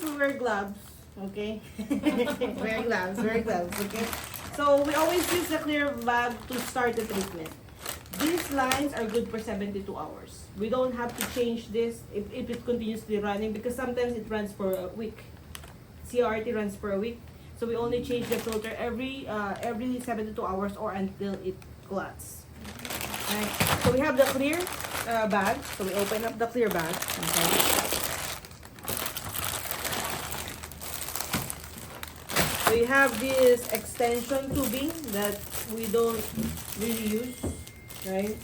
we wear gloves, okay? wear gloves, okay? So we always use the clear bag to start the treatment. These lines are good for 72 hours. We don't have to change this if it continuously running because sometimes it runs for a week. CRRT runs for a week. So we only change the filter every 72 hours or until it clots. Right. So we have the clear bag. So we open up the clear bag. Okay. We have this extension tubing that we don't really use, right?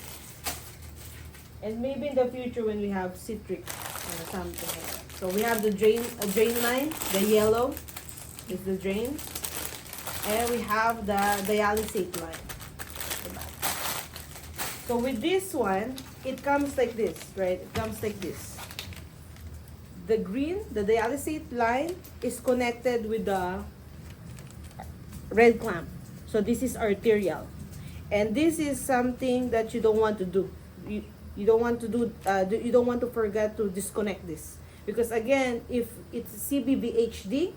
And maybe in the future when we have citric or something like that. So we have the drain line, the yellow is the drain. And we have the dialysate line. So with this one, it comes like this, right? It comes like this. The green, the dialysate line is connected with the red clamp. So this is arterial. And this is something that you don't want to do. You don't want to do, you don't want to forget to disconnect this. Because again, if it's CBVHD,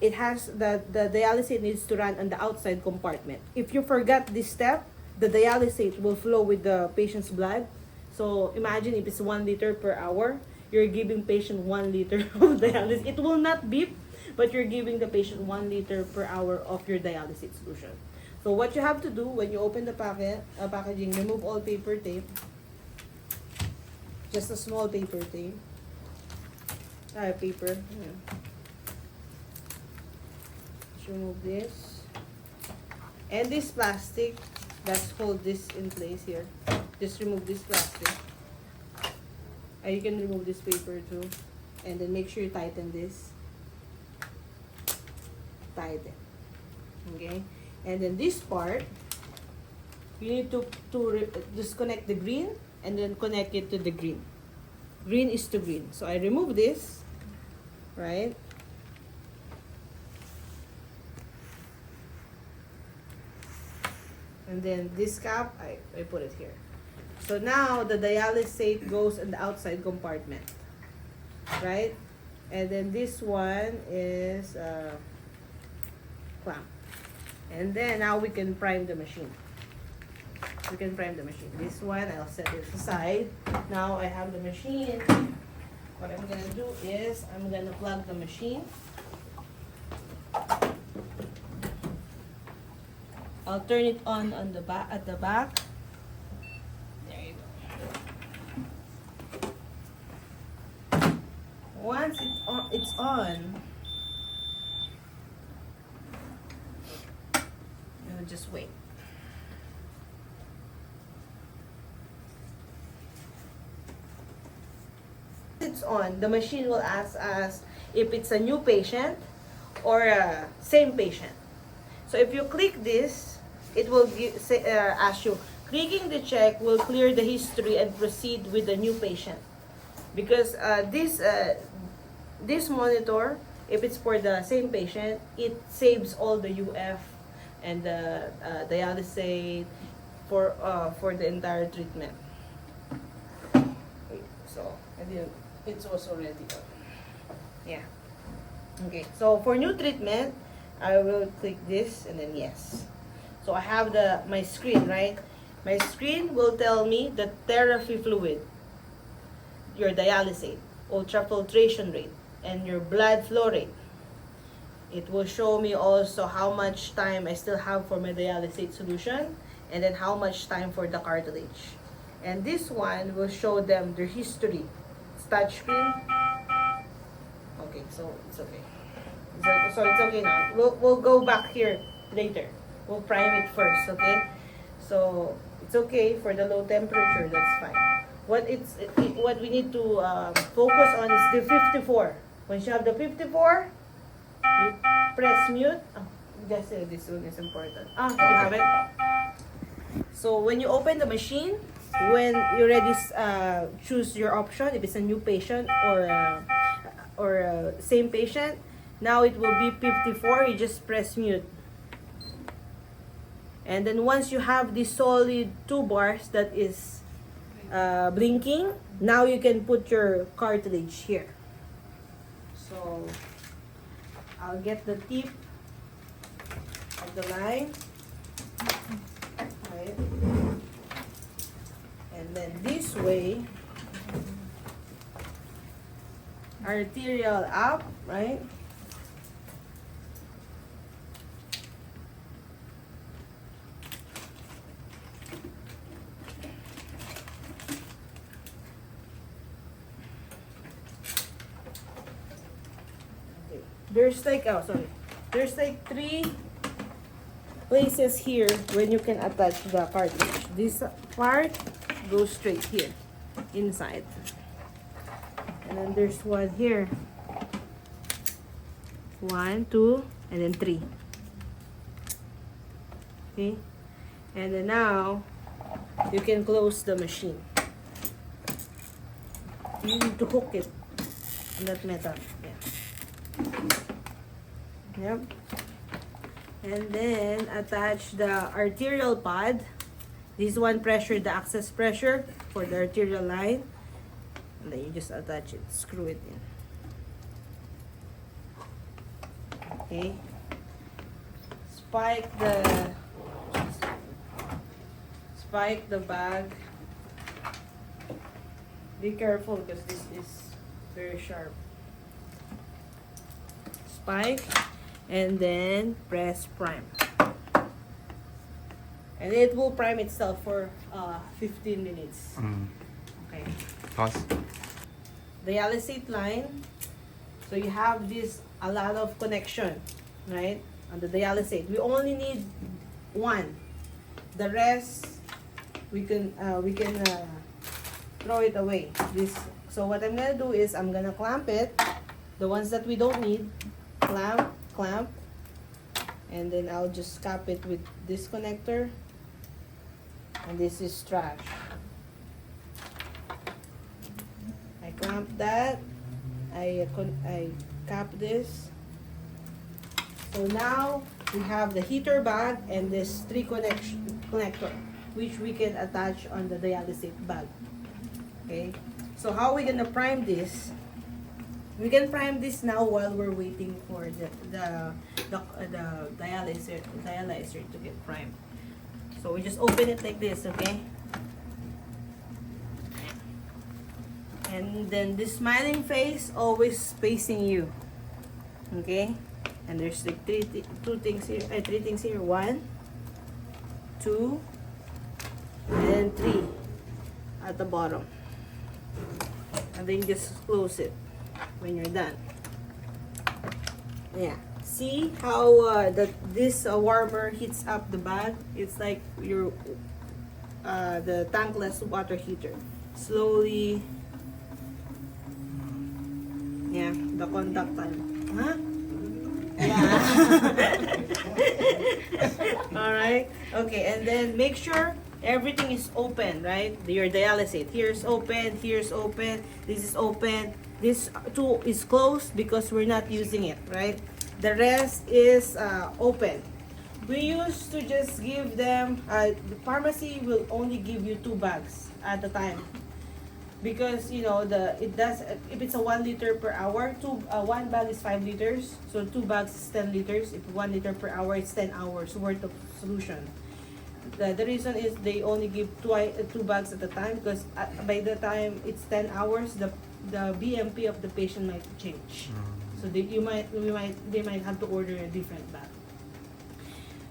it has the dialysate needs to run on the outside compartment. If you forget this step, the dialysate will flow with the patient's blood. So imagine if it's 1 liter per hour, you're giving patient 1 liter of dialysis. It will not beep, but you're giving the patient 1 liter per hour of your dialysis solution. So what you have to do when you open the packaging, remove all paper tape. Just a small paper tape. Paper. Yeah. Just remove this. And this plastic, let's hold this in place here. Just remove this plastic. You can remove this paper too. And then make sure you tighten this. Tighten. Okay? And then this part, you need to disconnect the green and then connect it to the green. Green is to green. So I remove this, right? And then this cap, I put it here. So now the dialysate goes in the outside compartment, right? And then this one is clamp. And then now we can prime the machine. We can prime the machine. This one, I'll set it aside. Now I have the machine. What I'm gonna do is I'm gonna plug the machine. I'll turn it on the back at the back. There you go. Once it's on, you'll just wait. It's on, the machine will ask us if it's a new patient or a same patient. So if you click this, it will ask you, clicking the check will clear the history and proceed with the new patient. Because this monitor, if it's for the same patient, it saves all the UF and the dialysate for the entire treatment. So, it's also ready. Yeah. Okay, so for new treatment, I will click this and then yes. So I have my screen, right? My screen will tell me the therapy fluid, your dialysate, ultrafiltration rate, and your blood flow rate. It will show me also how much time I still have for my dialysate solution and then how much time for the cartilage. And this one will show them their history. It's touchscreen. Okay, so it's okay. So it's okay now. We'll go back here later. We'll prime it first, okay? So it's okay for the low temperature. That's fine. What we need to focus on is the 54. Once you have the 54, you press mute. Oh, just this one is important. You have it. So when you open the machine, when you already choose your option, if it's a new patient or same patient, now it will be 54. You just press mute. And then once you have the solid 2 bars that is blinking, now you can put your cartilage here. So I'll get the tip of the line, right? And then this way, arterial up, right? There's like, oh sorry, there's like 3 places here when you can attach the cartridge. This part goes straight here, inside. And then there's one here. 1, 2, and then 3. Okay? And then now, you can close the machine. You need to hook it on that metal. Yeah. Yep. And then attach the arterial pad. This one pressure, the access pressure for the arterial line. And then you just attach it, screw it in. Okay. Spike the bag. Be careful because this is very sharp. Spike. And then press prime, and it will prime itself for 15 minutes. Okay. Pause. Dialysate line. So you have a lot of connection, right? On the dialysate, we only need 1. The rest we can throw it away. So what I'm gonna do is I'm gonna clamp it. The ones that we don't need, clamp, and then I'll just cap it with this connector, and this is trash. I clamp that, I cap this. So now we have the heater bag and this 3 connector, which we can attach on the dialysate bag. Okay, so how are we gonna prime this? We can prime this now while we're waiting for the dialyzer to get primed. So we just open it like this, okay? And then this smiling face always facing you, okay? And there's like 3 things here. 3 things here. 1, 2, and 3 at the bottom. And then just close it when you're done. Yeah, see how this warmer heats up the bag? It's like your the tankless water heater. Slowly, yeah, the contact time. Huh? Yeah. All right. Okay, and then make sure everything is open, right? Your dialysate. Here's open. Here's open. This is open. This 2 is closed because we're not using it, right? The rest is open. We used to just give them, the pharmacy will only give you 2 bags at a time. Because, you know, if it's a 1 liter per hour, 1 bag is 5 liters. So 2 bags is 10 liters. If 1 liter per hour, it's 10 hours worth of solution. The reason is they only give 2 bags at a time because by the time it's 10 hours, the BMP of the patient might change. So they might have to order a different bag.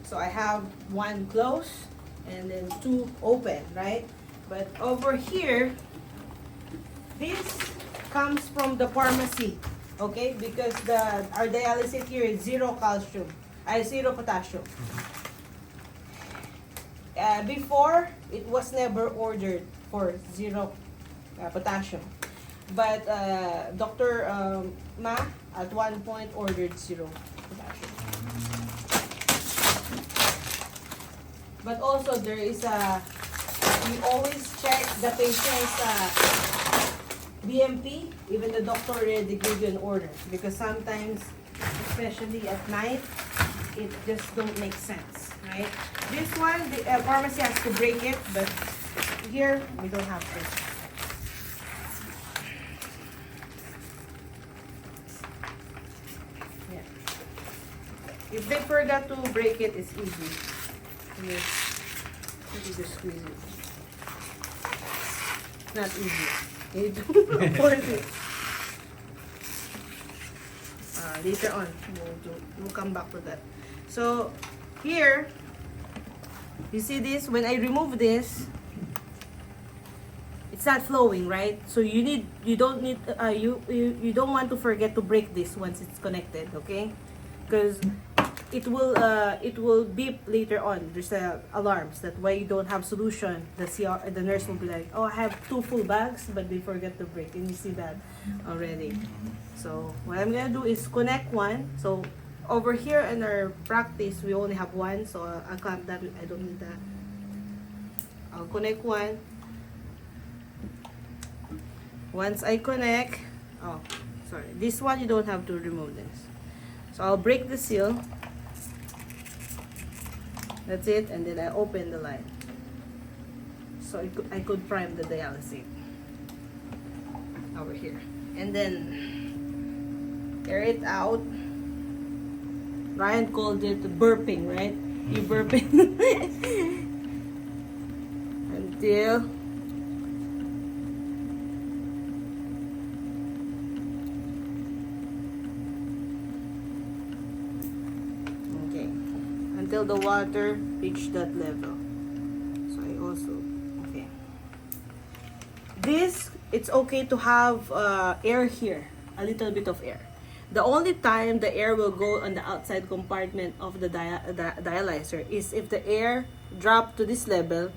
So I have 1 closed and then 2 open, right? But over here, this comes from the pharmacy, okay? Because our dialysate here is 0 potassium. Before, it was never ordered for 0 potassium. But Dr. Ma at one point ordered 0 potassium. But also there is we always check the patient's BMP, even the doctor already gave you an order. Because sometimes, especially at night, it just don't make sense, right? This one, the pharmacy has to break it, but here, we don't have to. If they forgot to break it, it's easy. You just squeeze it. Not easy. You need to force it. Later on, we'll come back to that. So here, you see this? When I remove this, it's not flowing, right? So you don't want to forget to break this once it's connected, okay? Because it will beep later on. There's alarms that why you don't have solution. The nurse will be like, oh, I have 2 full bags, but they forget to break, and you see that already. So what I'm gonna do is connect one. So over here in our practice, we only have one, so I'll clamp that. I don't need that. I'll connect one. Once I connect, oh, sorry, this one you don't have to remove this. So I'll break the seal. That's it, and then I open the line. So I could prime the dialysate over here, and then air it out. Ryan called it burping, right? You burping until until the water reach that level. So I also, okay. This, it's okay to have air here, a little bit of air. The only time the air will go on the outside compartment of the dialyzer is if the air drop to this level.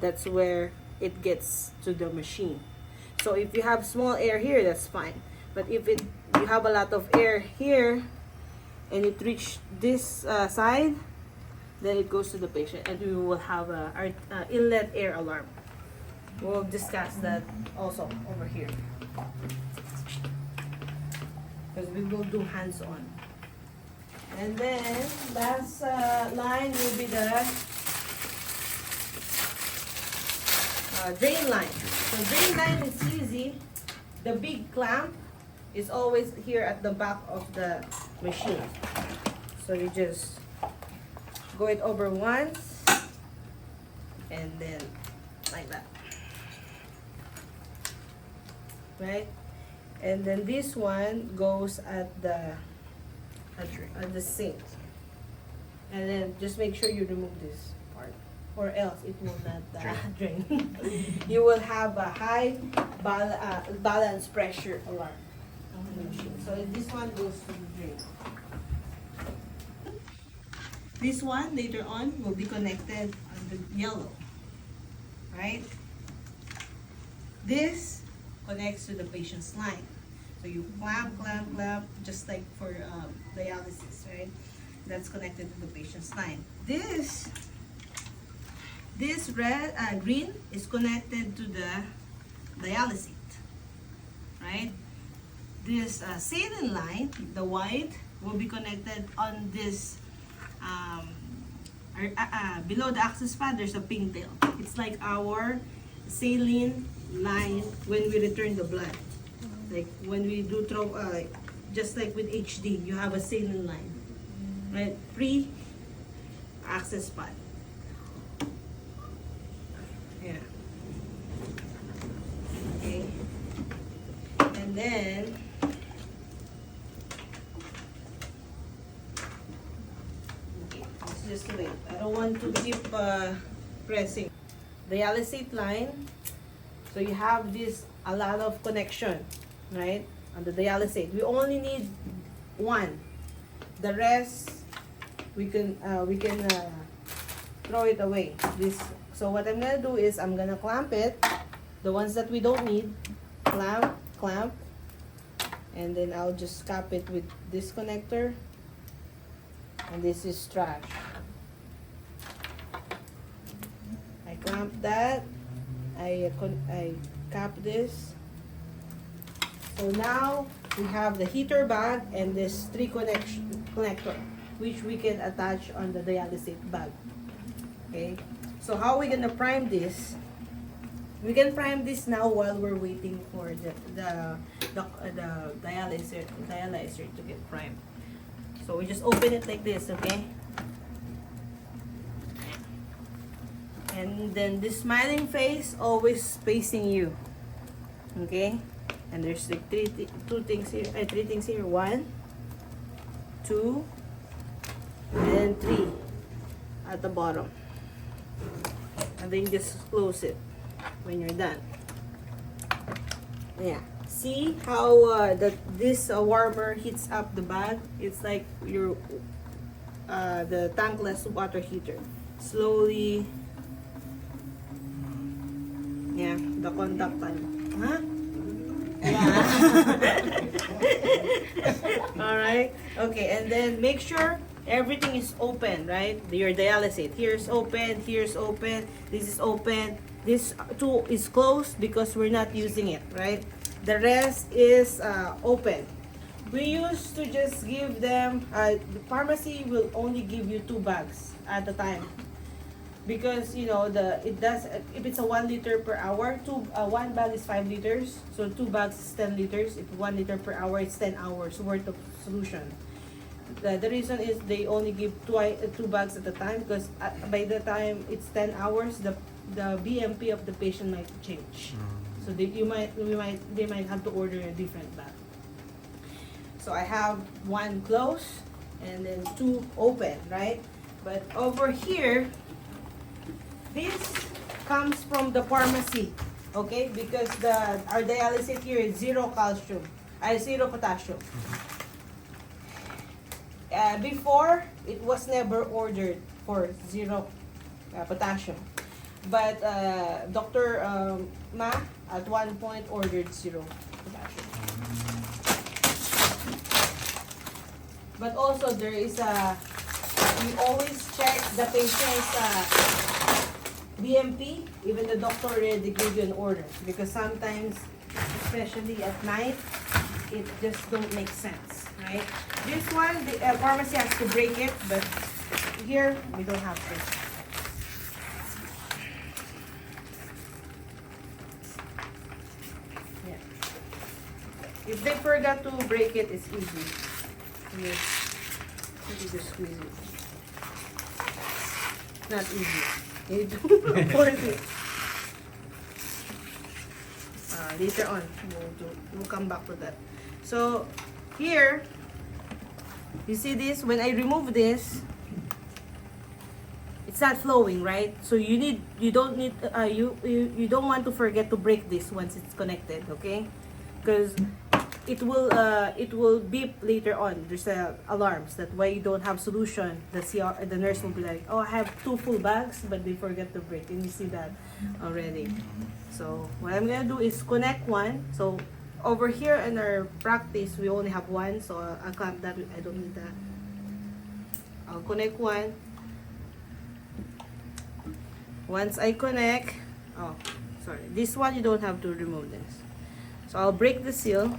That's where it gets to the machine. So if you have small air here, that's fine. But if you have a lot of air here and it reach this side, then it goes to the patient, and we will have our inlet air alarm. We'll discuss that also over here, because we will do hands-on. And then last line will be the drain line. So drain line is easy. The big clamp is always here at the back of the machine. So you just go it over once, and then like that, right? And then this one goes at the sink, and then just make sure you remove this part, or else it will not drain. You will have a high balance pressure alarm on the machine. So this one goes to the drain. This one later on will be connected on the yellow, right? This connects to the patient's line. So you clamp, just like for dialysis, right? That's connected to the patient's line. This red, green is connected to the dialysate, right? This saline line, the white, will be connected on this. Below the access pad, there's a pigtail. It's like our saline line when we return the blood. Like when we do just like with HD, you have a saline line, right? Pre-access pad. Yeah. Okay. And then just wait. I don't want to keep pressing. Dialysate line. So you have a lot of connection, right? On the dialysate. We only need one. The rest we can throw it away. So what I'm gonna do is I'm gonna clamp it. The ones that we don't need, clamp, and then I'll just cap it with this connector. And this is trash. I clamp that. I cap this. So now we have the heater bag and this 3 connector, which we can attach on the dialysate bag. Okay. So how are we gonna prime this? We can prime this now while we're waiting for the dialyzer to get primed. So we just open it like this, okay? And then this smiling face always facing you, okay? And there's like three things here. 1, 2, and 3 at the bottom. And then just close it when you're done. Yeah. See how this warmer heats up the bag? It's like your the tankless water heater. Slowly. Yeah, the contact time. Huh? Yeah. Alright. Okay, and then make sure everything is open, right? Your dialysis. Here's open, here's open, this is open. This too is closed because we're not using it, right? The rest is open. We used to just give them, the pharmacy will only give you 2 bags at a time. Because you know it does, if it's a 1 liter per hour, 1 bag is 5 liters, so 2 bags is 10 liters. If 1 liter per hour, it's 10 hours worth of solution. The reason is they only give 2 bags at a time, because by the time it's 10 hours, the BMP of the patient might change. So they might have to order a different bag. So I have 1 closed and then 2 open, right? But over here, this comes from the pharmacy, okay? Because our dialysis here is 0 calcium, 0 potassium. Before, it was never ordered for 0 potassium. But Dr. Ma at one point ordered 0 potassium. But also there is we always check the patient's BMP, even the doctor already gave you an order, because sometimes, especially at night, it just don't make sense, right? This one, the pharmacy has to break it, but here we don't have to. Yeah. If they forgot to break it, it's easy. Yes. You just squeeze it. Not easy. You do force it. Later on, we'll come back to that. So here, you see this? When I remove this, it's not flowing, right? So you don't want to forget to break this once it's connected, okay? Because it will beep later on. There's alarms that why you don't have solution. The nurse will be like, oh, I have 2 full bags, but they forget to break, and you see that already. So what I'm gonna do is connect one. So over here in our practice, we only have 1, so I'll clamp that. I don't need that. I'll connect one. Once I connect, oh, sorry, this one you don't have to remove this. So I'll break the seal.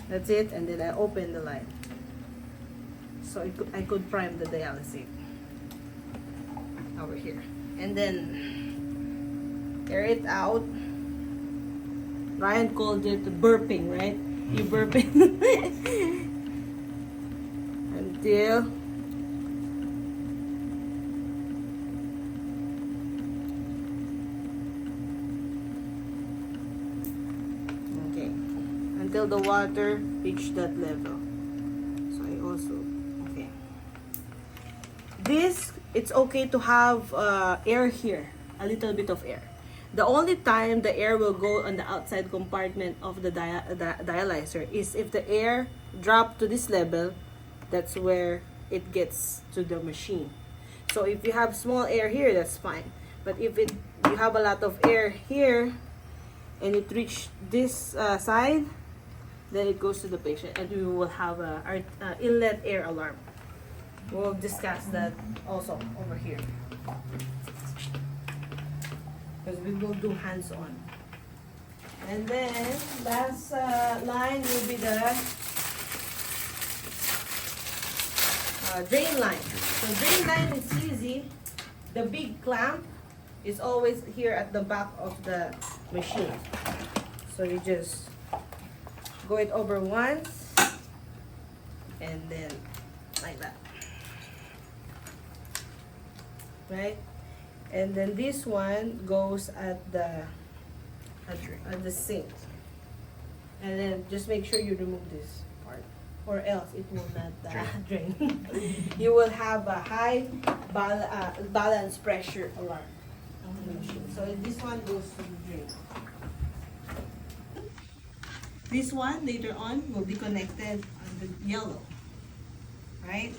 That's it, and then I open the line. So I could prime the dialysis over here. And then air it out. Ryan called it burping, right? You burping. Until the water reach that level. So I also, okay. This, it's okay to have air here, a little bit of air. The only time the air will go on the outside compartment of the dialyzer is if the air drop to this level. That's where it gets to the machine. So if you have small air here, that's fine. But if you have a lot of air here and it reach this side, then it goes to the patient, and we will have our inlet air alarm. We'll discuss that also over here, because we will do hands-on. And then last line will be the drain line. So drain line is easy. The big clamp is always here at the back of the machine. So you just go it over once, and then like that, right? And then this one goes at the sink, and then just make sure you remove this part, or else it will not drain. You will have a high balance pressure alarm on the machine. So this one goes to the drain. This one later on will be connected on the yellow, right?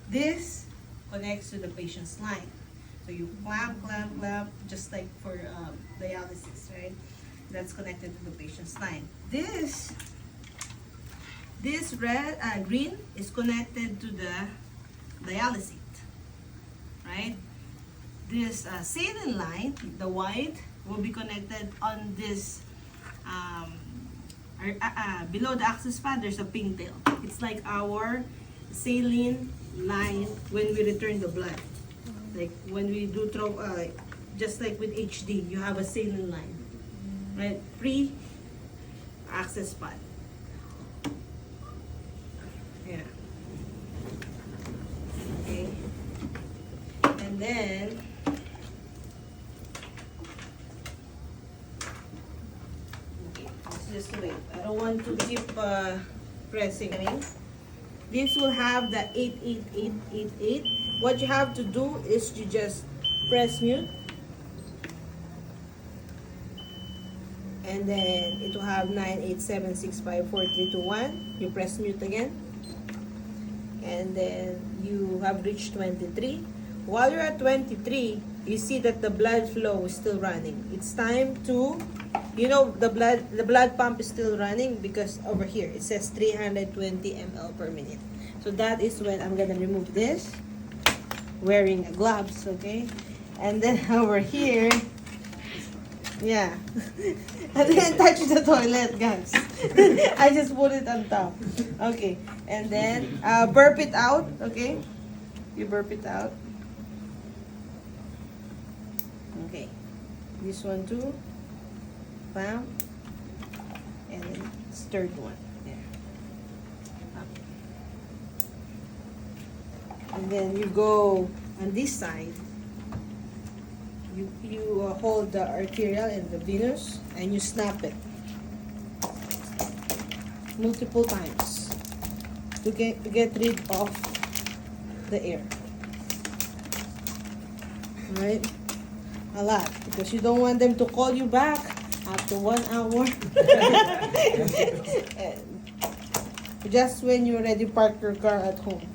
This connects to the patient's line. So you clamp, just like for dialysis, right? That's connected to the patient's line. This green is connected to the dialysate, right? This saline line, the white, will be connected on this below the access pad. There's a pink tail. It's like our saline line when we return the blood. Like when we do just like with HD, you have a saline line, right? Pre-access pad. Yeah. Okay. And then let's just wait. I don't want to keep pressing. This will have the 88888. What you have to do is you just press mute, and then it will have 987654321. You press mute again, and then you have reached 23. While you're at 23, you see that the blood flow is still running. It's time to, the blood pump is still running because over here it says 320 ml per minute. So that is when I'm gonna remove this, wearing gloves, okay? And then over here, yeah, I didn't touch the toilet, guys. I just put it on top. Okay, and then burp it out, okay? You burp it out. Okay, this one too. Bam. And then this third one. There. Okay. And then you go on this side. You hold the arterial and the venous, and you snap it multiple times to get rid of the air. Right? A lot, because you don't want them to call you back after 1 hour. Just when you already park your car at home.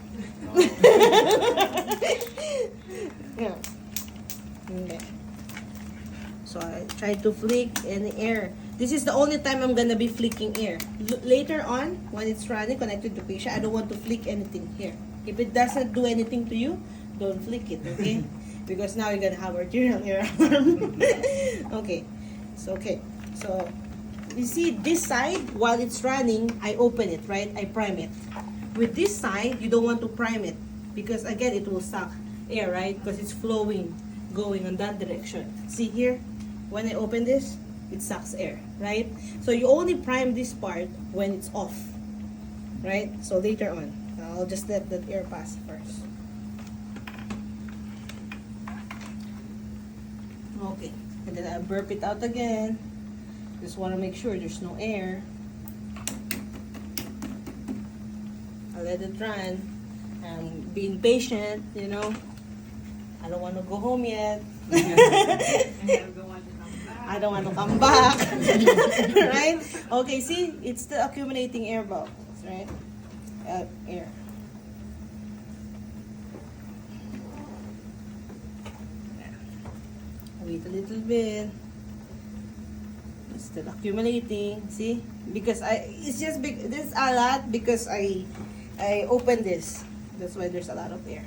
Yeah. Okay. So I try to flick any air. This is the only time I'm gonna be flicking air. Later on, when it's running connected to patient, I don't want to flick anything here. If it doesn't do anything to you, don't flick it, okay? Because now you're gonna have arterial air alarm. Okay. So you see this side, while it's running, I open it, right? I prime it. With this side, you don't want to prime it because again, it will suck air, right? Because it's flowing, going in that direction. See here, when I open this, it sucks air, right? So you only prime this part when it's off, right? So later on, I'll just let that air pass first. Okay, and then I burp it out again. Just want to make sure there's no air. I'll let it run. I'm being patient, I don't want to go home yet. I don't want to come back. Right? Okay, see? It's still accumulating air bubbles, right? Air. Wait a little bit. It's still accumulating. See? Because it's just this a lot because I opened this. That's why there's a lot of air.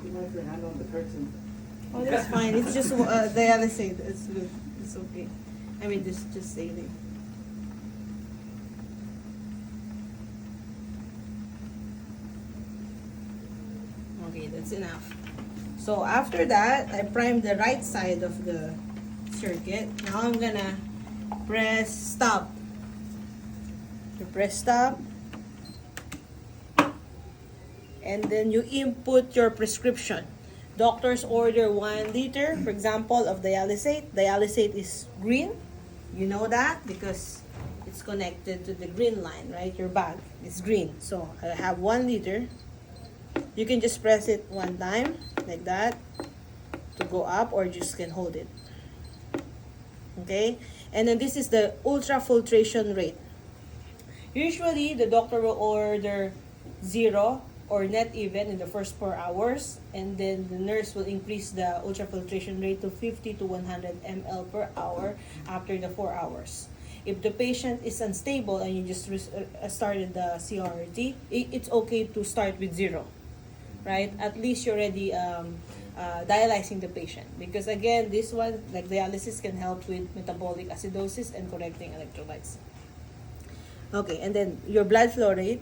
You might your hand on the curtain. Oh, that's fine. It's just dialysate. It's good. It's okay. I mean, just saline. Okay, that's enough. So after that, I prime the right side of the circuit. Now I'm gonna press stop. You press stop, and then you input your prescription. Doctors order 1 liter, for example, of dialysate. Dialysate is green. You know that because it's connected to the green line, right? Your bag is green. So I have 1 liter. You can just press it 1 time, like that, to go up, or just can hold it. Okay? And then this is the ultrafiltration rate. Usually, the doctor will order 0 or net even in the first 4 hours, and then the nurse will increase the ultrafiltration rate to 50 to 100 ml per hour after the 4 hours. If the patient is unstable and you just started the CRRT, it's okay to start with 0, right? At least you're already dialyzing the patient, because again, this one, like dialysis, can help with metabolic acidosis and correcting electrolytes. Okay, and then your blood flow rate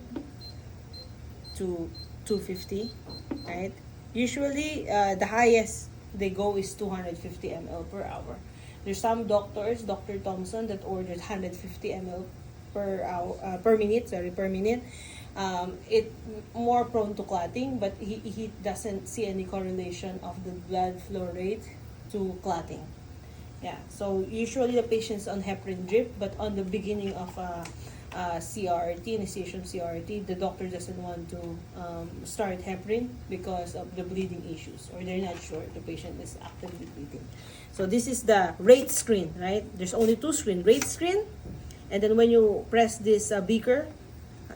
to 250, right? Usually, the highest they go is 250 ml per hour. There's some doctors, Dr. Thompson, that ordered 150 ml per minute. It more prone to clotting, but he doesn't see any correlation of the blood flow rate to clotting. Yeah, so usually the patient's on heparin drip, but on the beginning of CRRT, initiation CRRT, the doctor doesn't want to start heparin because of the bleeding issues, or they're not sure the patient is actively bleeding. So this is the rate screen, right? There's only 2 screens, rate screen, and then when you press this beaker,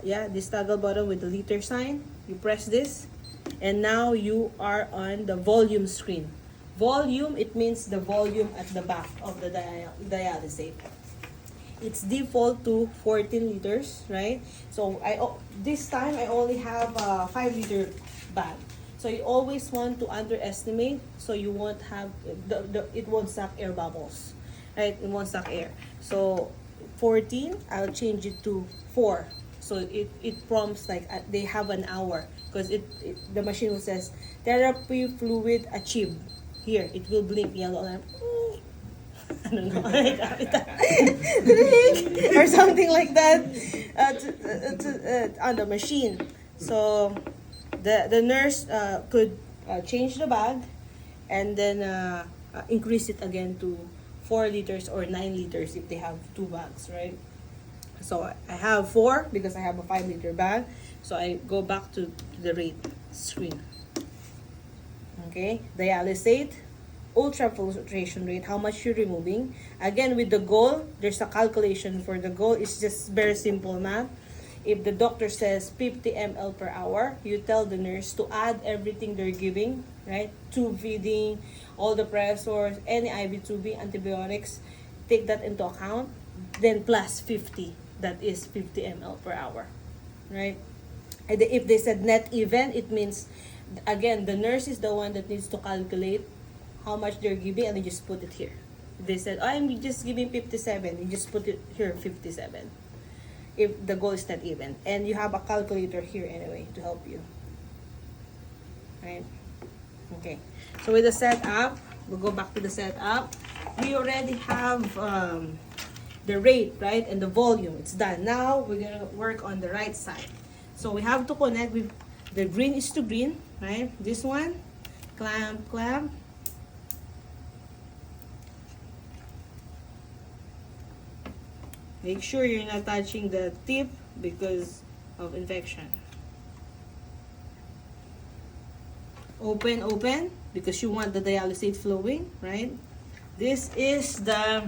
this toggle button with the liter sign, you press this, and now you are on the volume screen. Volume, it means the volume at the back of the dialysate. It's default to 14 liters, right? So this time I only have a 5 liter bag. So you always want to underestimate, so you won't have it won't suck air bubbles, right? It won't suck air. So 14, I'll change it to 4. So it prompts like they have an hour, because the machine will says therapy fluid achieved. Here it will blink yellow alarm. I don't know, or something like that on the machine. So the nurse could change the bag and then increase it again to 4 liters or 9 liters if they have 2 bags, right? So I have 4 because I have a 5 liter bag. So I go back to the rate screen. Okay, dialysate, ultrafiltration rate, how much you're removing. Again, with the goal, there's a calculation for the goal. It's just very simple math. If the doctor says 50 ml per hour, you tell the nurse to add everything they're giving, right? Tube feeding, all the pressors, any IV tubing, antibiotics, take that into account. Then plus 50, that is 50 ml per hour, right? And if they said net even, it means, again, the nurse is the one that needs to calculate how much they're giving, and they just put it here. They said, I'm just giving 57, you just put it here, 57. If the goal is not even. And you have a calculator here anyway to help you. Right? Okay. So with the setup, we'll go back to the setup. We already have the rate, right? And the volume. It's done. Now, we're going to work on the right side. So we have to connect with the green is to green, right? This one, clamp, clamp. Make sure you're not touching the tip because of infection. Open, open, because you want the dialysate flowing, right? This is the,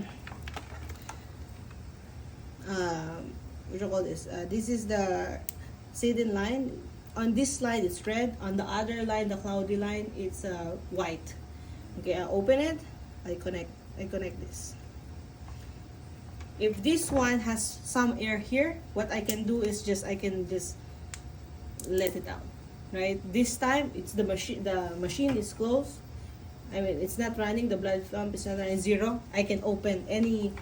what do you call this? This is the seeding line. On this slide, it's red. On the other line, the cloudy line, it's white. Okay, I open it. I connect this. If this one has some air here, what I can do is I can just let it out, right? This time, it's the machine is closed. I mean, it's not running, the blood pump is not running, 0. I can open any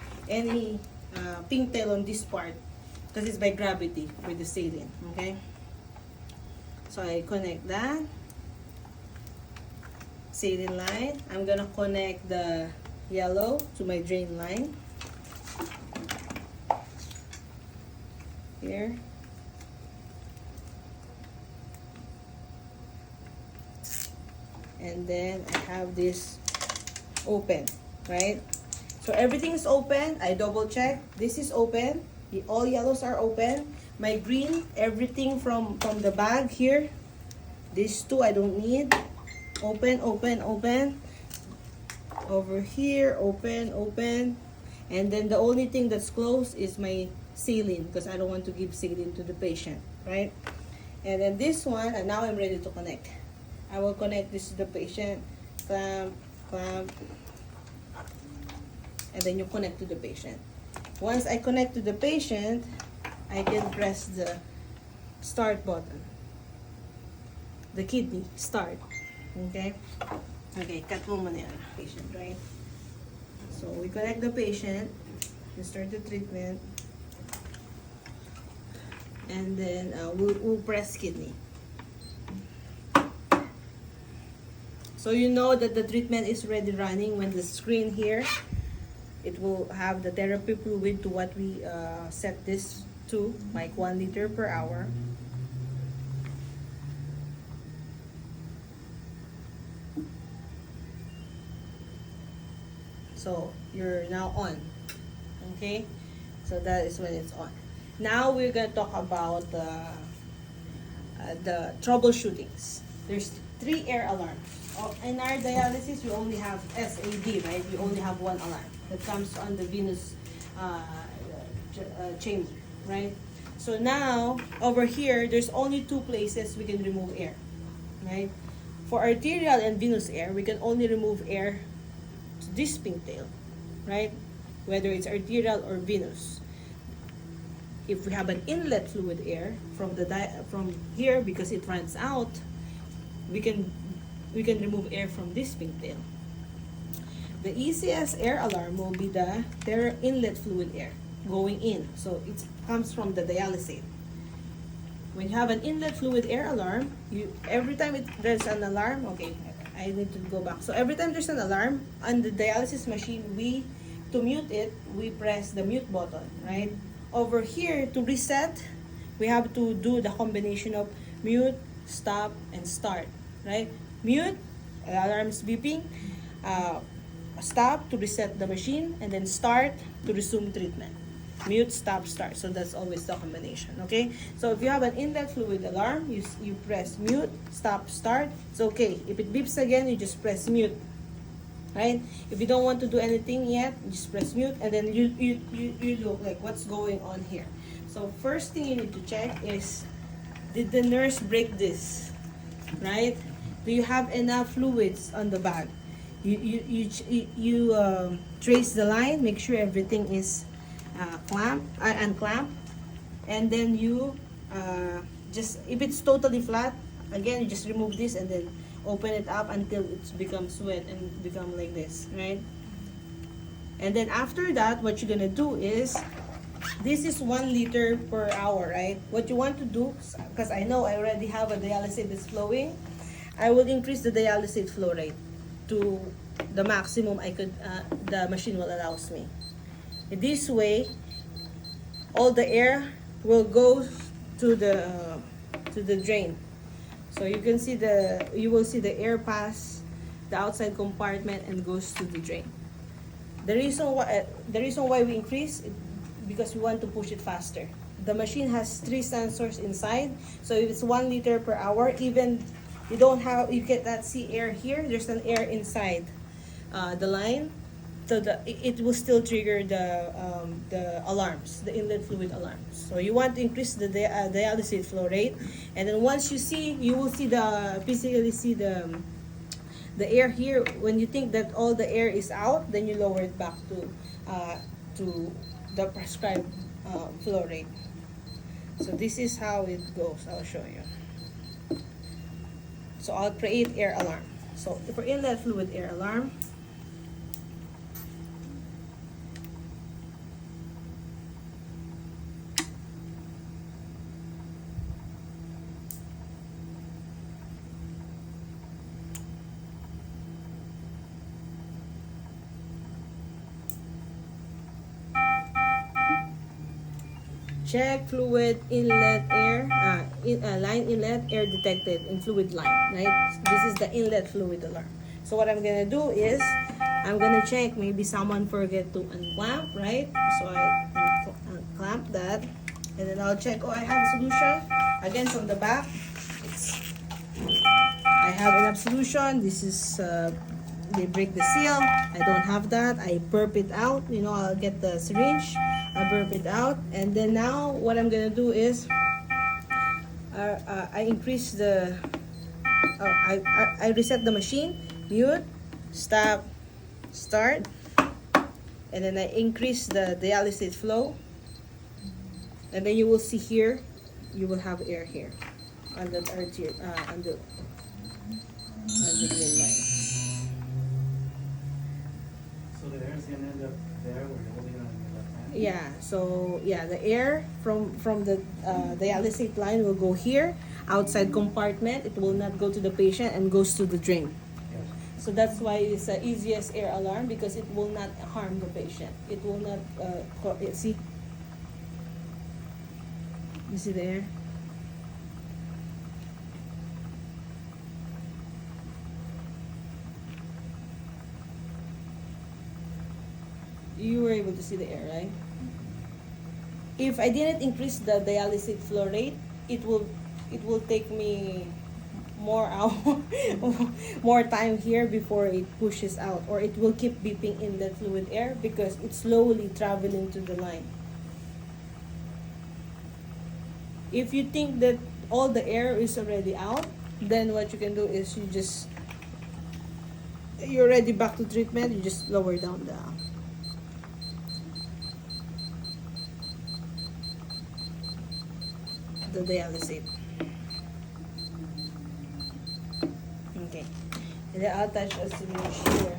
pink tail on this part because it's by gravity with the saline, okay? So I connect that. saline line. I'm gonna connect the yellow to my drain line. Here. And then I have this open, right? So everything is open. I double check. This is open. All yellows are open. My green, everything from the bag here. These two I don't need. Open, open, open. Over here, open, open. And then the only thing that's closed is my saline, because I don't want to give saline to the patient, right? And then this one, and now I'm ready to connect. I will connect this to the patient. Clamp, clamp. And then you connect to the patient. Once I connect to the patient, I can press the start button. The kidney, start. Okay? Okay, cut mo muna yan, patient, right? So, we connect the patient. We start the treatment. And then, we'll press kidney. So, you know that the treatment is already running when the screen here, it will have the therapy fluid to what we set this to, like 1 liter per hour. So you're now on, okay? So that is when it's on. Now we're gonna talk about the troubleshootings. There's 3 air alarms. In our dialysis, we only have SAD, right? We only have 1 alarm that comes on the venous chamber, right? So now, over here, there's only 2 places we can remove air, right? For arterial and venous air, we can only remove air to this pigtail, right? Whether it's arterial or venous. If we have an inlet fluid air from here, because it runs out, we can remove air from this pigtail. The ECS air alarm will be the inlet fluid air going in. So it comes from the dialysate. When you have an inlet fluid air alarm, every time there's an alarm, okay, I need to go back. So every time there's an alarm on the dialysis machine, to mute it, we press the mute button, right? Over here, to reset, we have to do the combination of mute, stop, and start, right? Mute, alarm's beeping, stop to reset the machine, and then start to resume treatment. Mute, stop, start. So that's always the combination, okay? So if you have an inlet fluid alarm, you press mute, stop, start. It's okay. If it beeps again, you just press mute, right? If you don't want to do anything yet, you just press mute, and then you look like what's going on here. So first thing you need to check is, did the nurse break this, right? Do you have enough fluids on the bag? You trace the line, make sure everything is unclamp, and then you just, if it's totally flat, again you just remove this and then open it up until it becomes wet and become like this, right? And then after that, what you're gonna do is, this is 1 liter per hour, right? What you want to do, because I know I already have a dialysate that's flowing, I will increase the dialysate flow rate to the maximum the machine will allow me. This way, all the air will go to the drain. So you can see you will see the air pass the outside compartment and goes to the drain. The reason why we increase it, because we want to push it faster. The machine has 3 sensors inside, so if it's 1 liter per hour, even you cannot see air here. There's an air inside the line. So it will still trigger the alarms, the inlet fluid alarms. So you want to increase the dialysate flow rate, and then once you will physically see the air here. When you think that all the air is out, then you lower it back to the prescribed flow rate. So this is how it goes. I'll show you. So I'll create air alarm. So for inlet fluid air alarm, check fluid inlet air, line inlet air detected in fluid line, right? This is the inlet fluid alarm. So what I'm gonna do is, I'm gonna check, maybe someone forget to unclamp, right? So I unclamp that, and then I'll check, oh, I have a solution. Again, from the back, I have enough solution. This is, they break the seal. I don't have that. I burp it out. You know, I'll get the syringe. I burp it out. And then now, what I'm gonna do is, I increase the, I reset the machine. Mute, stop, start, and then I increase the dialysate flow, and then you will see here, you will have air here on the arterial, on the green line. So the air is gonna end up there where you're holding it on your left hand? Yeah, so yeah, the air from the dialysate line will go here, outside compartment. It will not go to the patient and goes to the drain. So that's why it's the easiest air alarm, because it will not harm the patient. It will not, see? You see the air? You were able to see the air, right? If I didn't increase the dialysate flow rate, it will take me more more time here before it pushes out, or it will keep beeping inlet fluid air because it's slowly traveling to the line. If you think that all the air is already out, then what you can do is you're already back to treatment, you just lower down the dialysate. Okay, and then I'll touch a syringe here,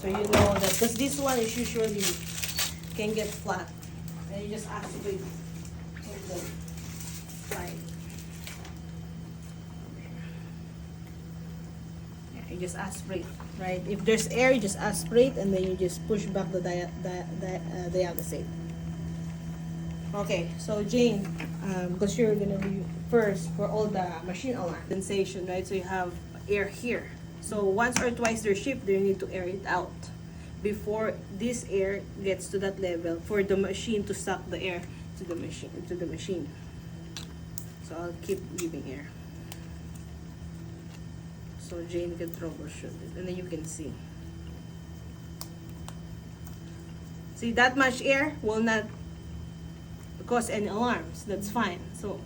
so you know that, because this one is usually can get flat, and you just aspirate in the side. Yeah, you just aspirate, right? If there's air, you just aspirate, and then you just push back the dialysate. Okay, so Jane, because you're gonna be first for all the machine alarm sensation, right? So you have air here. So once or twice they're shipped, they need to air it out before this air gets to that level for the machine to suck the air to the machine. So I'll keep giving air. So Jane can troubleshoot it, and then you can see. See, that much air will not cause any alarms. That's fine. So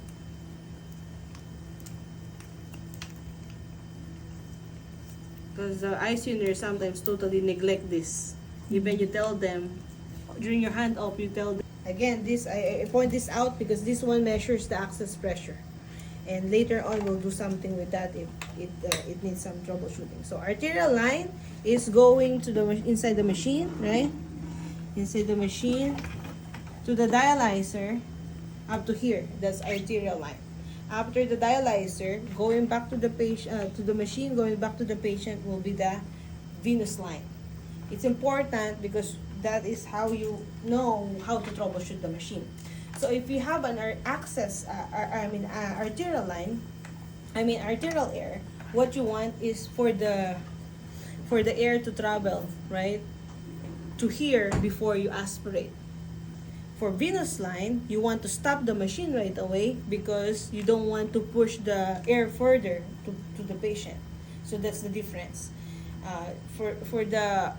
because the ICU nurse sometimes totally neglect this. Even you tell them during your hand up, you tell them. Again, this I point this out because this one measures the access pressure, and later on we'll do something with that if it needs some troubleshooting. So arterial line is going to the inside the machine, right? Inside the machine to the dialyzer up to here. That's arterial line. After the dialyzer, going back to the patient, to the machine, going back to the patient will be the venous line. It's important because that is how you know how to troubleshoot the machine. So if you have an arterial line, arterial air, what you want is for the air to travel, right, to here before you aspirate. For venous line, you want to stop the machine right away because you don't want to push the air further to the patient. So that's the difference. For the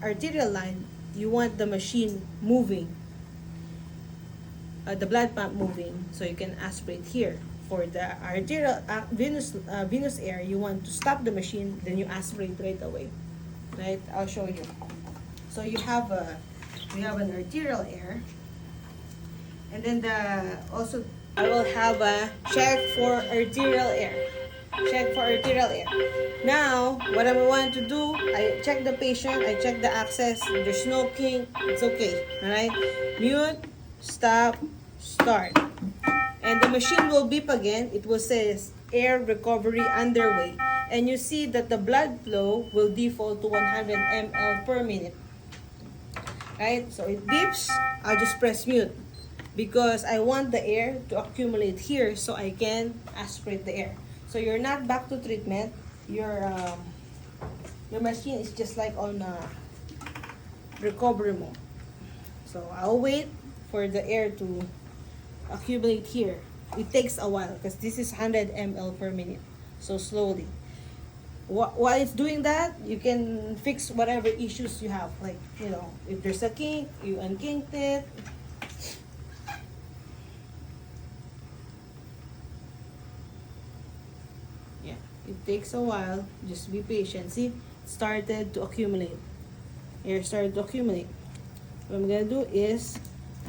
arterial line, you want the machine moving, the blood pump moving, so you can aspirate here. For the arterial venous air, you want to stop the machine, then you aspirate right away. Right? I'll show you. So we have an arterial air. And then also I will have a check for arterial air. Check for arterial air. Now, what I want to do, I check the patient, I check the access. If there's no kink, it's okay. Alright? Mute, stop, start. And the machine will beep again. It will say air recovery underway. And you see that the blood flow will default to 100 ml per minute. Right? So it beeps, I'll just press mute. because I want the air to accumulate here so I can aspirate the air. So you're not back to treatment. Your machine is just like on recovery mode. So I'll wait for the air to accumulate here. It takes a while because this is 100 ml per minute. So slowly. While it's doing that, you can fix whatever issues you have. Like, you know, if there's a kink, you unkinked it. Yeah, it takes a while. Just be patient. See, it started to accumulate. Air started to accumulate. What I'm gonna do is,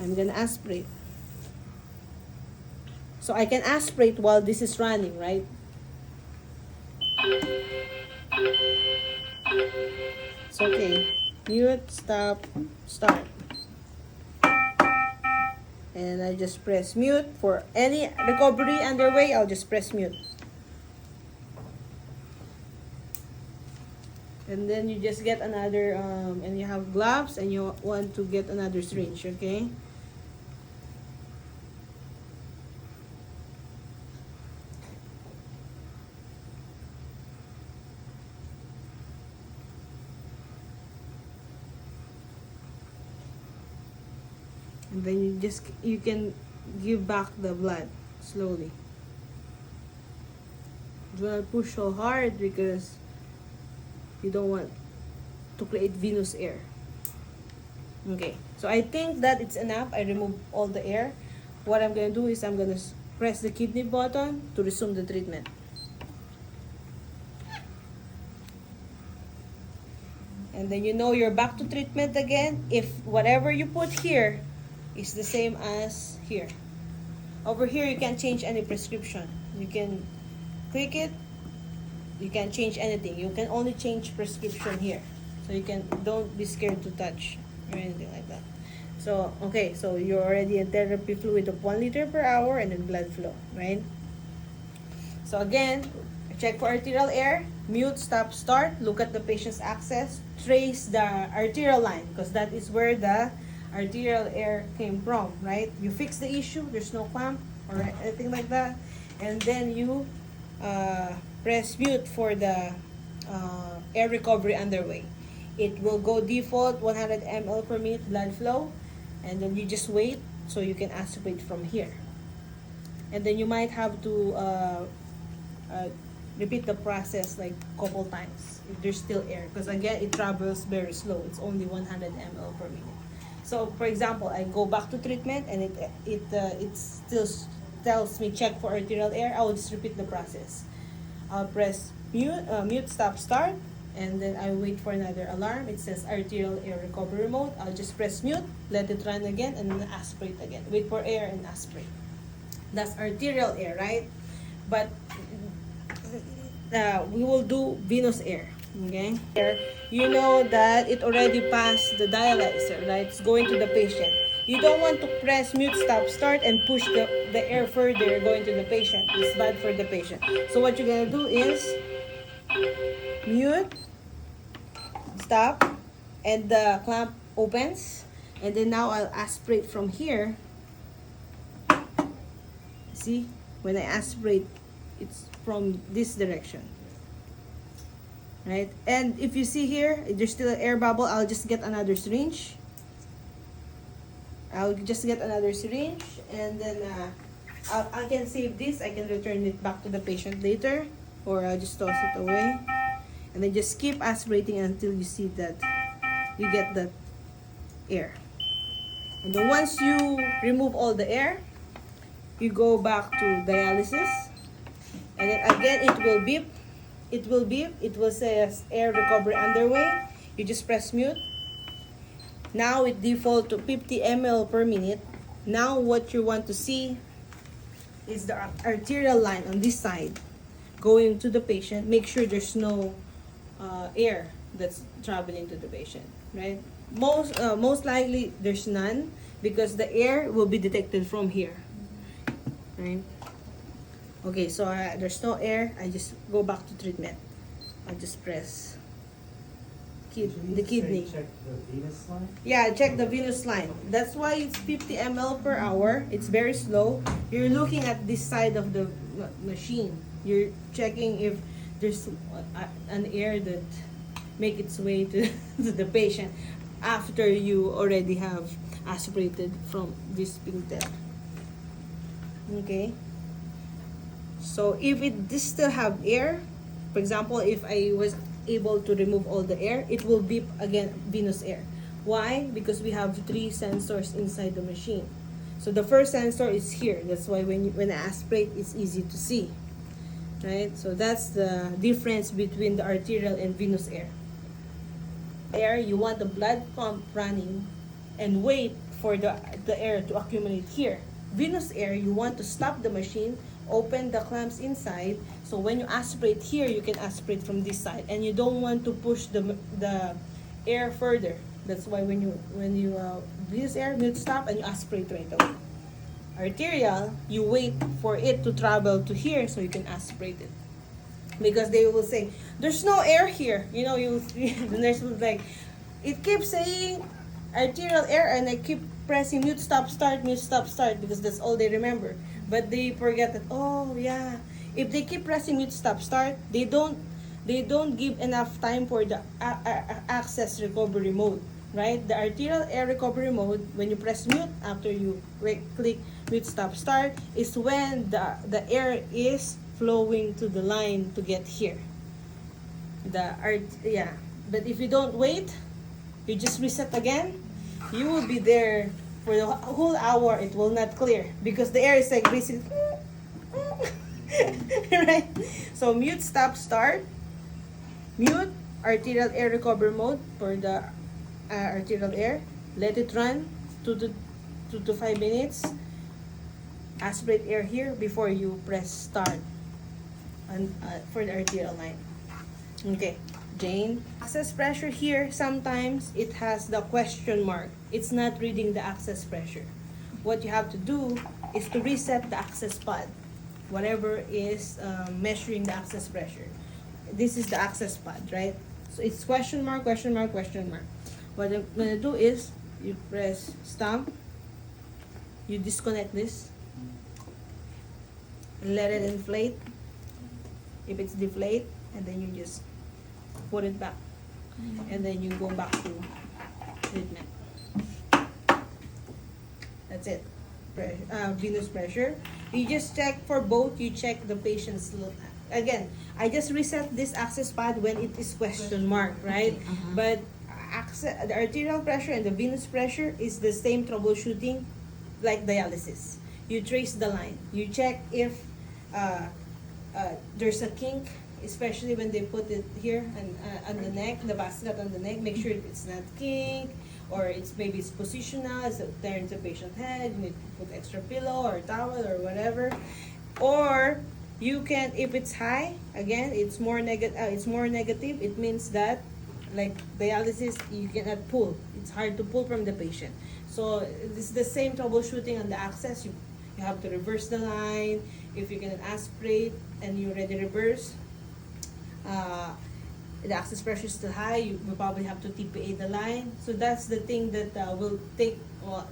I'm gonna aspirate. So I can aspirate while this is running, right? It's okay. Mute, stop, start. And I just press mute. For any recovery underway, I'll just press mute. And then you just get another, and you have gloves and you want to get another syringe, okay? And then you can give back the blood slowly. Do not push so hard because you don't want to create venous air. Okay, so I think that it's enough. I remove all the air. What I'm gonna do is I'm gonna press the kidney button to resume the treatment. And then you know you're back to treatment again if whatever you put here is the same as here. Over here, you can change any prescription. You can click it. You can change anything. You can only change prescription here. So you can, don't be scared to touch or anything like that. So, okay, so you're already in therapy fluid of 1 liter per hour and then blood flow, right? So again, check for arterial air, mute, stop, start, look at the patient's access, trace the arterial line because that is where the arterial air came from, right? You fix the issue, there's no clamp or anything like that, and then you press mute for the air recovery underway. It will go default 100 ml per minute blood flow, and then you just wait so you can aspirate from here. And then you might have to repeat the process like a couple times if there's still air, because again it travels very slow. It's only 100 ml per minute. So for example, I go back to treatment and it still tells me check for arterial air. I will just repeat the process. I'll press mute, stop, start, and then I wait for another alarm. It says arterial air recovery mode. I'll just press mute, let it run again, and then aspirate again. Wait for air and aspirate. That's arterial air, right? But we will do venous air. Okay, you know that it already passed the dialyzer, right? It's going to the patient. You don't want to press mute, stop, start and push the air further going to the patient. It's bad for the patient. So what you're gonna do is mute, stop, and the clamp opens, and then now I'll aspirate from here. See, when I aspirate, it's from this direction. Right, and if you see here, there's still an air bubble. I'll just get another syringe. And then I can save this. I can return it back to the patient later, or I'll just toss it away. And then just keep aspirating until you see that you get the air. And then once you remove all the air, you go back to dialysis, and then again it will beep. It will say air recovery underway. You just press mute. Now it default to 50 ml per minute. Now what you want to see is the arterial line on this side going to the patient. Make sure there's no air that's traveling to the patient, right? Most likely there's none because the air will be detected from here, right? Okay, so there's no air. I just go back to treatment. I'll just press the kidney. Check the venous line. Yeah, check the venous line. That's why it's 50 ml per hour. It's very slow. You're looking at this side of the machine. You're checking if there's an air that make its way to, to the patient after you already have aspirated from this sphincter. Okay. So if it this still have air, for example, if I was able to remove all the air, it will beep again venous air. Why? Because we have 3 sensors inside the machine. So the first sensor is here. That's why when I aspirate, it's easy to see. Right? So that's the difference between the arterial and venous air. Air, you want the blood pump running and wait for the air to accumulate here. Venous air, you want to stop the machine, open the clamps inside, so when you aspirate here, you can aspirate from this side, and you don't want to push the air further. That's why when you venous air, you stop and you aspirate right away. Arterial, you wait for it to travel to here so you can aspirate it. Because they will say, there's no air here. You know, the nurse will like, it keeps saying arterial air, and I keep pressing mute, stop, start, because that's all they remember. But they forget that, oh yeah, if they keep pressing mute, stop, start, they don't give enough time for the access recovery mode, right? The arterial air recovery mode, when you press mute after you click mute, stop, start, is when the air is flowing to the line to get here. But if you don't wait, you just reset again, you will be there for the whole hour. It will not clear because the air is like basically right. So mute, stop, start, mute, arterial air recovery mode for the arterial air. Let it run 2 to 5 minutes. Aspirate air here before you press start and for the arterial line. Okay, Jane. Access pressure here, sometimes it has the question mark. It's not reading the access pressure. What you have to do is to reset the access pad, whatever is measuring the access pressure. This is the access pad, right? So it's question mark, question mark, question mark. What I'm gonna do is you press stamp, you disconnect this, and let it inflate. If it's deflate, and then you just put it back, and then you go back to treatment. That's it. Venous pressure. You just check for both. You check the patient's look. Again, I just reset this access pad when it is question mark, right? But the arterial pressure and the venous pressure is the same troubleshooting like dialysis. You trace the line. You check if there's a kink, especially when they put it here and on the neck, the basket on the neck. Make sure it's not kink, or maybe it's positional, it's there in the patient head. You need to put extra pillow or towel or whatever. Or you can, if it's high, again, it's more negative. It means that, like dialysis, you cannot pull. It's hard to pull from the patient. So this is the same troubleshooting on the access. You have to reverse the line. If you can aspirate and you already reverse, the access pressure is still high, you will probably have to TPA the line. So that's the thing that will take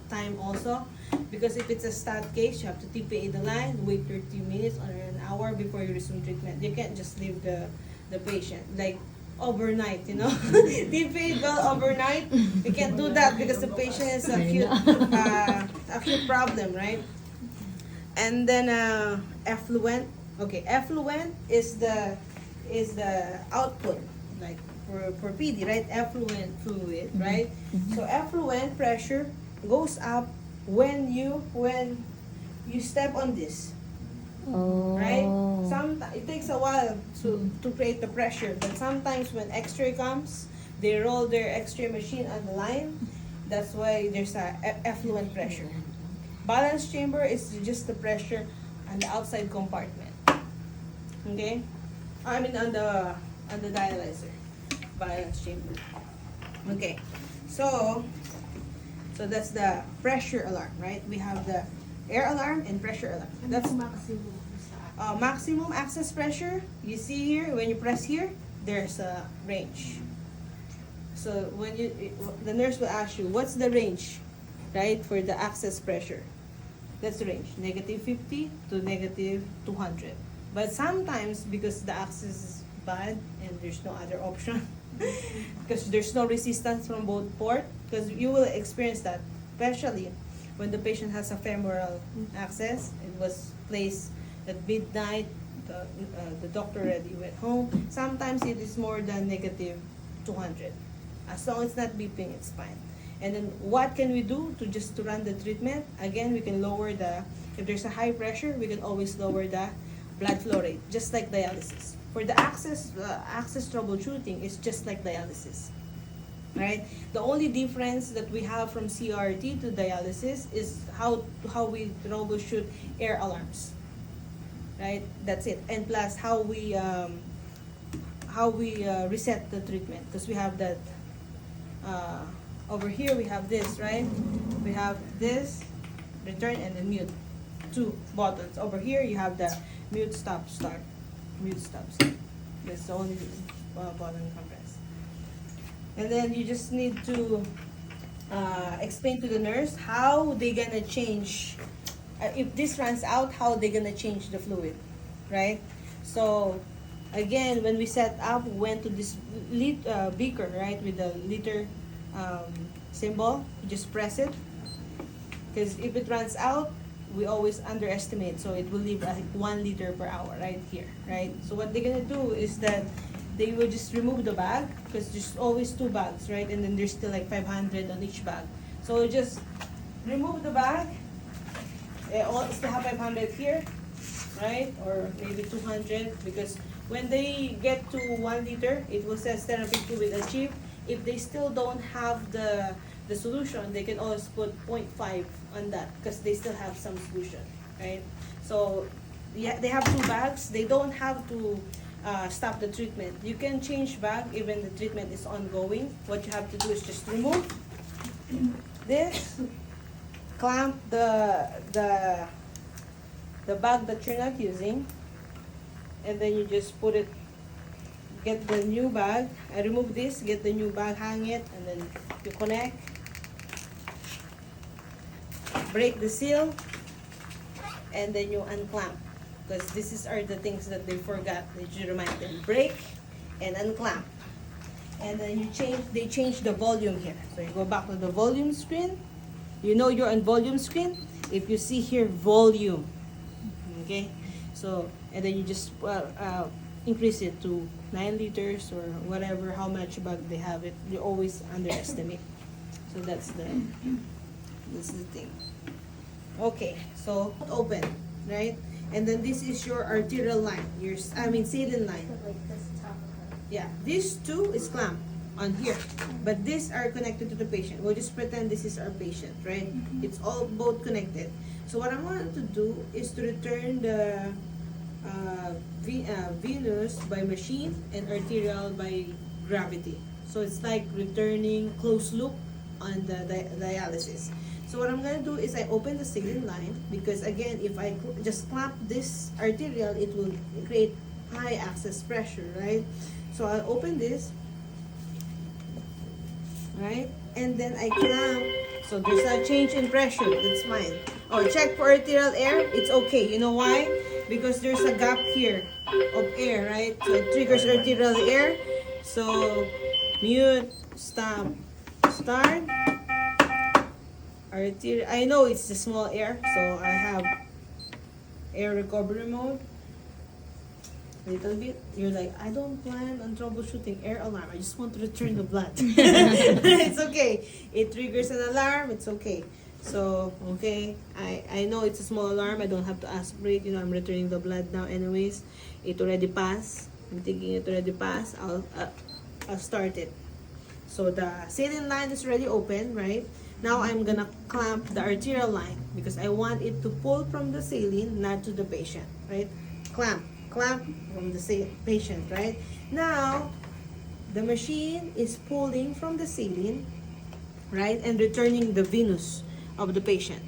time also, because if it's a stat case, you have to TPA the line, wait 30 minutes or an hour before you resume treatment. You can't just leave the patient like overnight, you know. TPA well overnight, you can't do that because the patient is acute problem, right? And then effluent. Okay, effluent is the output, like for PD, right? Effluent fluid, right? So effluent pressure goes up when you step on this, right? It takes a while to create the pressure, but sometimes when X-ray comes, they roll their X-ray machine on the line. That's why there's a effluent pressure. Balance chamber is just the pressure on the outside compartment. Okay, I mean on the dialyzer, balance chamber. Okay, so that's the pressure alarm, right? We have the air alarm and pressure alarm. That's maximum access pressure. You see here when you press here, there's a range. So when the nurse will ask you, what's the range, right, for the access pressure? That's the range, -50 to -200. But sometimes, because the access is bad and there's no other option, because there's no resistance from both port, because you will experience that, especially when the patient has a femoral access. It was placed at midnight, the doctor already went home. Sometimes it is more than -200. As long as it's not beeping, it's fine. And then what can we do to run the treatment? Again, we can lower if there's a high pressure, we can always lower the blood flow rate, just like dialysis. For the access troubleshooting, is just like dialysis, right? The only difference that we have from CRRT to dialysis is how we troubleshoot air alarms, right? That's it. And plus how we reset the treatment, because we have that over here. We have this, right? We have this return and then mute, 2 buttons. Over here you have the mute, stop, start, mute, stop, start. That's the only button you can press. And then you just need to explain to the nurse how they gonna change, if this runs out, how they gonna change the fluid, right? So again, when we set up, we went to this beaker, right, with the liter symbol. You just press it, because if it runs out, we always underestimate, so it will leave 1 liter per hour right here, right? So what they're gonna do is that they will just remove the bag, because there's always 2 bags, right? And then there's still like 500 on each bag. So just remove the bag. Still have 500 here, right? Or maybe 200, because when they get to 1 liter, it will say therapy fluid achieved. If they still don't have the solution, they can always put 0.5 on that, because they still have some solution, right? So yeah, they have 2 bags. They don't have to stop the treatment. You can change bag even the treatment is ongoing. What you have to do is just remove this, clamp the bag that you're not using, and then you just put it, get the new bag. I remove this, get the new bag, hang it, and then you connect, break the seal, and then you unclamp, because are the things that they forgot that you remind them: break and unclamp. And then they change the volume here. So you go back to the volume screen. You know you're on volume screen if you see here volume, okay? So, and then you just increase it to 9 liters or whatever, how much bag they have it. You always underestimate. So that's the thing. Okay, so open, right? And then this is your arterial line, saline line. Like this top of her. Yeah, these 2 is clamped on here, but these are connected to the patient. We'll just pretend this is our patient, right? It's all both connected. So what I want to do is to return the venous by machine and arterial by gravity. So it's like returning closed loop on the dialysis. So what I'm gonna do is I open the saline line, because again, if I just clamp this arterial, it will create high access pressure, right? So I'll open this, right? And then I clamp. So there's a change in pressure, that's fine. Oh, check for arterial air, it's okay. You know why? Because there's a gap here of air, right? So it triggers arterial air. So mute, stop, start. I know it's the small air, so I have air recovery mode. Little bit. You're like, I don't plan on troubleshooting air alarm. I just want to return the blood. It's okay. It triggers an alarm. It's okay. So, okay. I know it's a small alarm. I don't have to aspirate. You know, I'm returning the blood now anyways. It already passed. I'm thinking it already passed. I'll start it. So the saline line is already open, right? Now I'm gonna clamp the arterial line, because I want it to pull from the saline, not to the patient, right? Clamp from the patient, right? Now the machine is pulling from the saline, right, and returning the venous of the patient.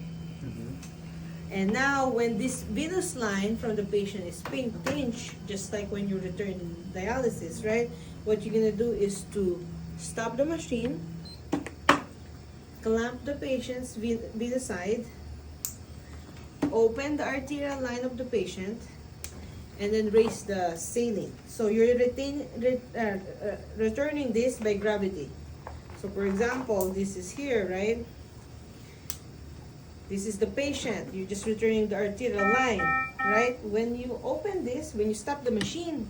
And now when this venous line from the patient is pinched, just like when you return dialysis, right, what you're gonna do is to stop the machine, clamp the patient's venous side, open the arterial line of the patient, and then raise the saline. So you're returning this by gravity. So for example, this is here, right? This is the patient. You're just returning the arterial line, right? When you open this, when you stop the machine,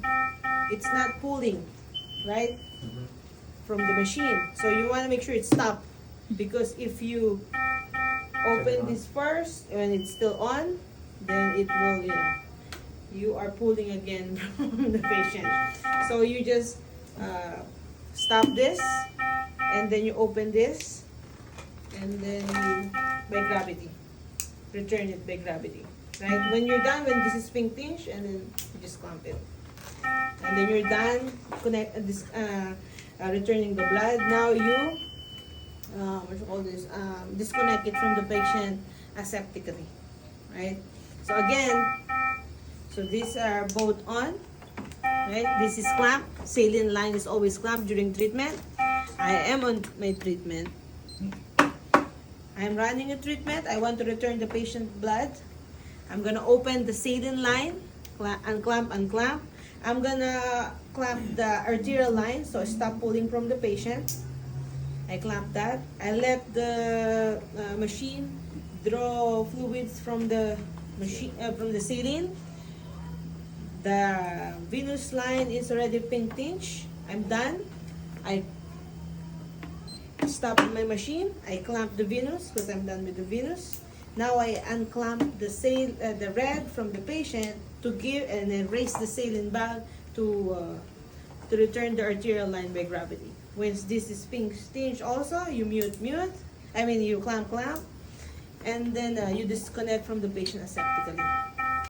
it's not pulling, right? From the machine. So you want to make sure it's stopped, because if you open this first and it's still on, then it will, you are pulling again from the patient. So you just stop this, and then you open this, and then you, by gravity, return it by gravity, right? When you're done, when this is pink tinge, and then you just clamp it, and then you're done returning the blood. Now you what you call this, disconnect it from the patient aseptically, right? So again, so these are both on, right? This is clamped. Saline line is always clamped during treatment. I am on my treatment. I'm running a treatment. I want to return the patient blood. I'm gonna open the saline line, unclamp. I'm gonna clamp the arterial line, so stop pulling from the patient. I clamp that. I let the machine draw fluids from the machine, from the saline. The venous line is already pink tinge. I'm done. I stop my machine. I clamp the venous because I'm done with the venous. Now I unclamp the red from the patient to give, and then raise the saline back to return the arterial line by gravity. Once this is pink tinge also, you you clamp, and then you disconnect from the patient aseptically.